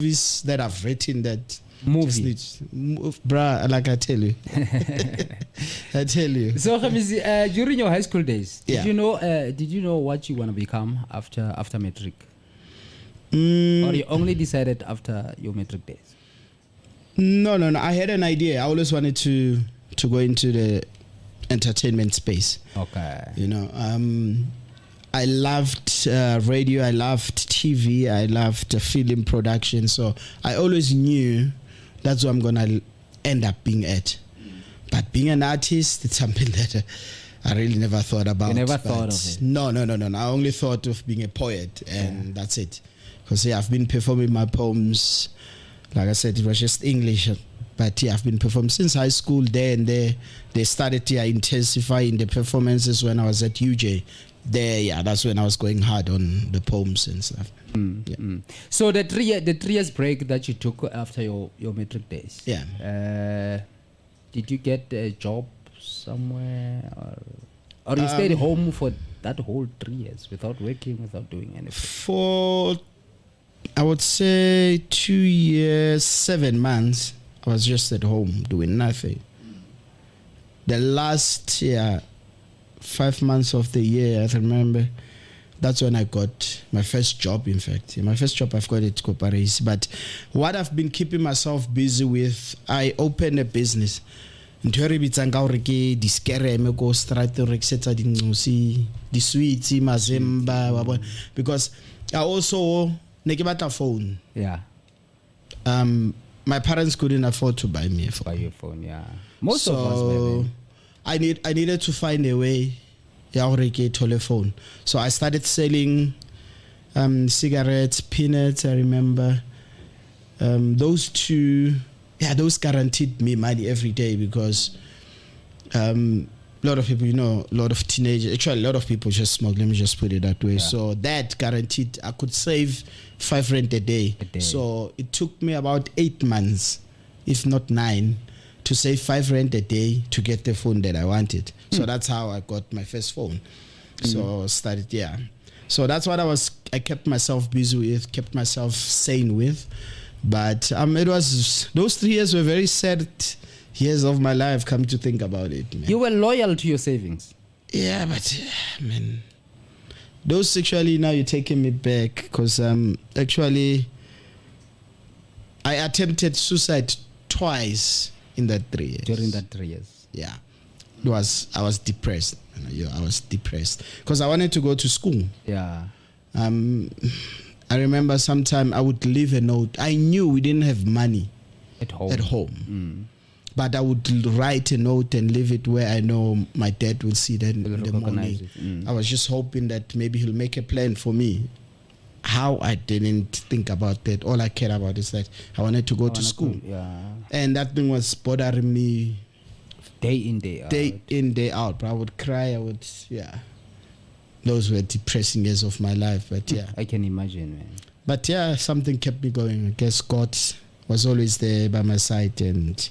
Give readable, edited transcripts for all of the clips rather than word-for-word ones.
movies that I've written that Movie. bruh, like I tell you. I tell you. So Kgemisii, during your high school days, Yeah. did you know what you want to become after matric? Or you only decided after your matric days? No. I had an idea. I always wanted to go into the entertainment space. Okay. You know, I loved radio. I loved TV. I loved film production. So I always knew that's what I'm gonna end up being at. But being an artist, it's something that I really never thought about. You never thought of it? No. I only thought of being a poet, and that's it. Because I've been performing my poems. Like I said, it was just English. But I've been performing since high school there and there. They started intensifying the performances when I was at UJ. There, that's when I was going hard on the poems and stuff. So the 3 years break that you took after your matric days. Yeah. Did you get a job somewhere, or you stayed home for that whole 3 years without working, without doing anything? For, I would say 2 years, 7 months, I was just at home doing nothing. The last 5 months of the year, I remember, that's when I got my first job, in fact. My first job I've got at Parys. But what I've been keeping myself busy with, I opened a business. Because I also a phone. Yeah. My parents couldn't afford to buy me a phone. Buy your phone, yeah. Most of us were there. I needed to find a way to telephone. So I started selling cigarettes, peanuts, I remember. Those two, those guaranteed me money every day because a lot of people, a lot of teenagers, actually a lot of people just smoke, let me just put it that way. Yeah. So that guaranteed, I could save R5 a day. So it took me about 8 months, if not 9, to save R5 a day to get the phone that I wanted. So that's how I got my first phone. So started, So that's what I kept myself busy with, kept myself sane with. But it was, those 3 years were very sad years of my life, come to think about it, man. You were loyal to your savings. Yeah, but man, those actually, now you're taking me back, because actually I attempted suicide twice in that 3 years. During that 3 years. Yeah. I was depressed. I was depressed because I wanted to go to school. Yeah. I remember sometime I would leave a note. I knew we didn't have money at home. But I would write a note and leave it where I know my dad will see that in the morning. I was just hoping that maybe he'll make a plan for me. How I didn't think about that. All I cared about is that I wanted to go to school. And that thing was bothering me. Day in, day out. Day in, day out. But I would cry. Those were depressing years of my life. But I can imagine, man. But something kept me going. I guess God was always there by my side, and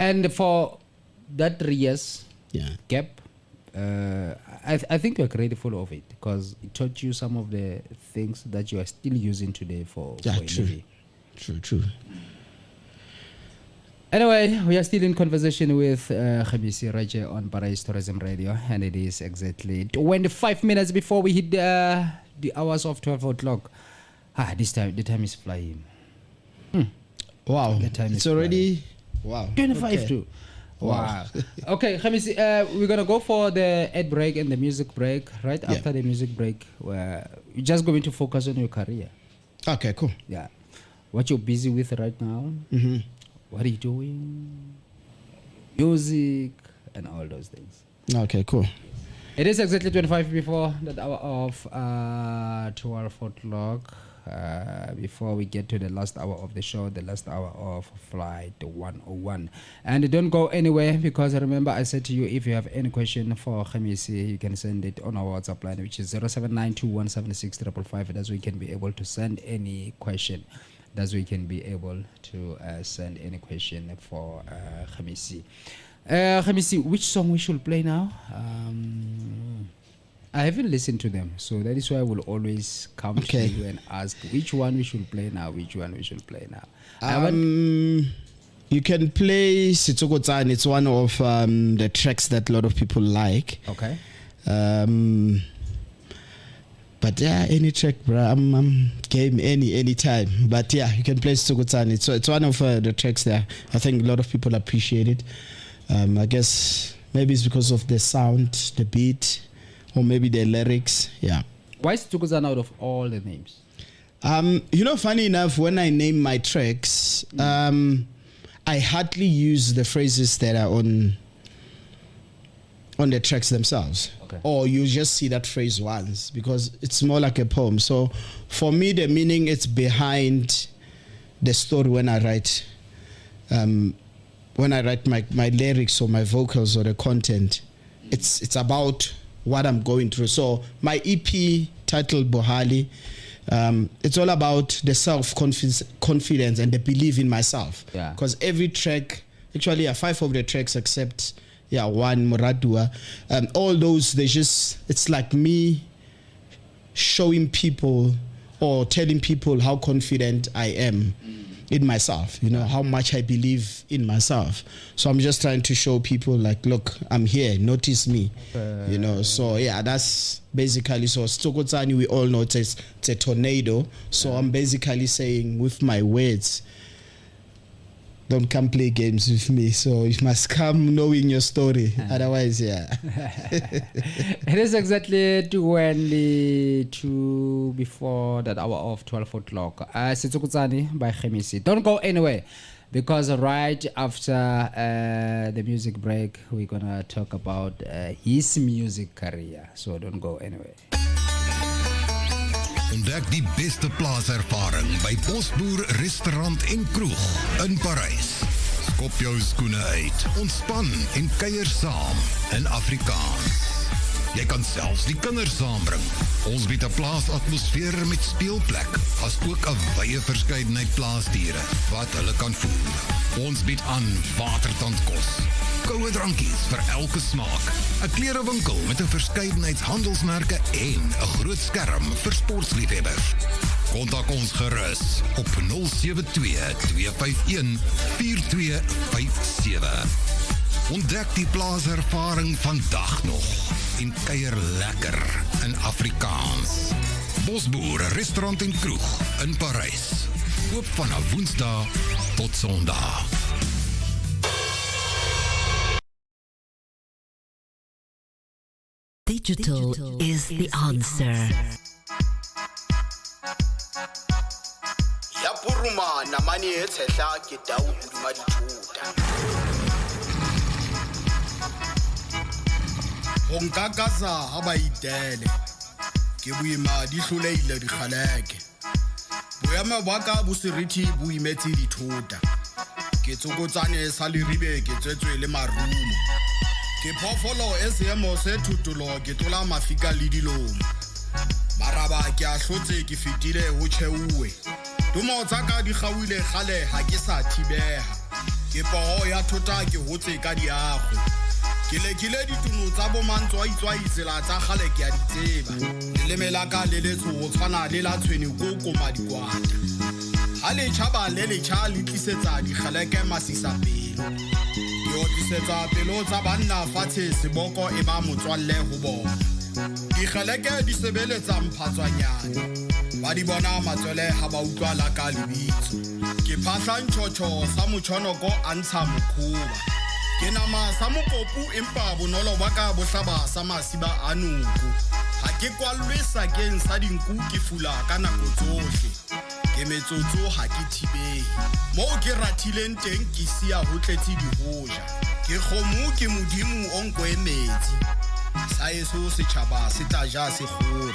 And for that 3 years gap, I think you're grateful of it because it taught you some of the things that you are still using today for True. Anyway, we are still in conversation with Kgemisii Raje on Parys Tourism Radio, and it is exactly 25 minutes before we hit the hours of 12 o'clock. This time, the time is flying. Wow. The time it's already... Wow. 25 too. Wow. Okay, Kgemisii, we're going to go for the ad break and the music break. Right after the music break, we're just going to focus on your career. Okay, cool. Yeah. What you're busy with right now. Mm-hmm. What are you doing? Music and all those things. Okay, cool. It is exactly 25 before that hour of 12 o'clock. Before we get to the last hour of the show, the last hour of Flight 101. And don't go anywhere because remember I said to you, if you have any question for Kgemisii, you can send it on our WhatsApp line, which is 0792176555. That's where you can be able to send any question. That's where you can be able to send any question for Kgemisii. Kgemisii, which song we should play now? I haven't listened to them, so that is why I will always come to you and ask which one we should play now, which one we should play now. You can play Sitsokotsane. It's one of the tracks that a lot of people like. Okay. But yeah, any track, bro. I'm game any time. But yeah, you can play Sitsokotsane. It's one of the tracks there. I think a lot of people appreciate it. I guess maybe it's because of the sound, the beat, or maybe the lyrics. Yeah. Why is Sitsokotsane out of all the names? Funny enough, when I name my tracks, I hardly use the phrases that are on the tracks themselves. Okay. Or you just see that phrase once because it's more like a poem. So for me, the meaning is behind the story when I write my lyrics or my vocals or the content. It's about what I'm going through. So my EP titled Bohali, it's all about the self-confidence and the belief in myself. Yeah. Because every track, actually 5 of the tracks except one, Moradua, all those, it's like me showing people or telling people how confident I am in myself, how much I believe in myself. So I'm just trying to show people like, look, I'm here, notice me, So yeah, that's basically, so Sitsokotsane, we all know it's a tornado. So I'm basically saying with my words, don't come play games with me. So you must come knowing your story. Otherwise, yeah. It is exactly 22 before that hour of 12 o'clock. Sitsokotsane by Kgemisii. Don't go anywhere because right after the music break, we're going to talk about his music career. So don't go anywhere. Ontdek die beste plaaservaring by Bosboer Restaurant en Kroeg in Parys. Skop jou skoene uit, ontspan en kuier saam in Afrikaans. Jy kan selfs die kinders saambring. Ons bied 'n plaasatmosfeer met speelplek, as ook 'n wye verskeidenheid plaasdiere wat hulle kan voel. Ons bied aan watertandkos, koue drankies vir elke smaak, 'n klerewinkel met 'n verskeidenheid handelsmerke en 'n groot skerm vir sportliefhebbers. Kontak ons gerus op 072-251-4257. Ontdek die plaaservaring vandag nog en kuier lekker in Afrikaans. Bosboer Restaurant en Kroeg in Parys. Oop van Woensdag tot Sondag. Digital is the answer. Ya puruma na mani e tshehla ke tau puduma dithuta. Ho nkakasa ha ba itele. Ke buima di hloleile di kgaleke. Boema ba ka bo serithi bo imetse dithuta. Ke Tsokotsane sa leribe ke tswetswe le marumo. Ke phofolo e seemo se thutolo ke tola mafika le dilomo. Maraba ke a hlotse ke fitile ho tsheuwe. Tumo tsa ka di gawile gale ha ke sa thibeha. Ke poho ya thota ke hotse ka diago. Ke lekile ditunu tsa bo mantswa itsela tsa gale ke a ditseba. Le mela ka le letso ho tshwana le la tshweni go koma dikwata. Ha le tshaba le tshaba le tlisetsa di galeke masisa pele. Yo tlisetsa pelo tsa banna fatshe seboko e ba motswalle ho bona. Di galeke di sebeletsa mphatswanyana. Ba di bona matswele ha ba utlwa la ka lebitso. Ke phahla ntshotho sa motshonoko a ntsha mokhuba. Ke nama sa mokopu empa bonolo ba ka bo hlaba sa masiba a nuku. Ha ke kwalwesa ke sa dinku ke fula ka nako tsohle. Ke metsotso ha ke thibehe. Mo ke rathileng teng ke sia ho tletse di hoja. Ke kgomo ke modimo o nkwemetsi. Sa eso se tshaba se tla ja se gore.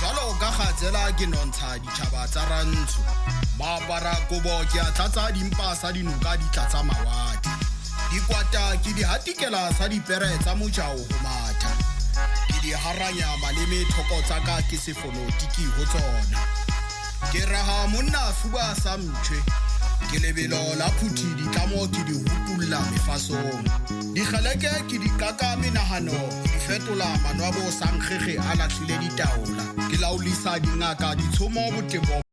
Jalo ka khatsela ke nontsha ditshaba tsa rantsho. Ba bara kobo ke a tlatsa dimpa sa dinuka di tlatsa mawadi. Dikwata ke di hatikela sa dipere tsa mojao ho matha. Ke di haranya maleme thoko tsa ka ke sefonotiki ho tsona. Ke raha monna fuba sa mtshwe. ke lebelo la phuthi ditlamo ke di hutulla mefasong dikgeleke ke di kaka menahano di fetola manwabo sankgege a latlhile ditaola ke laolisa dingaka ditshomo botebo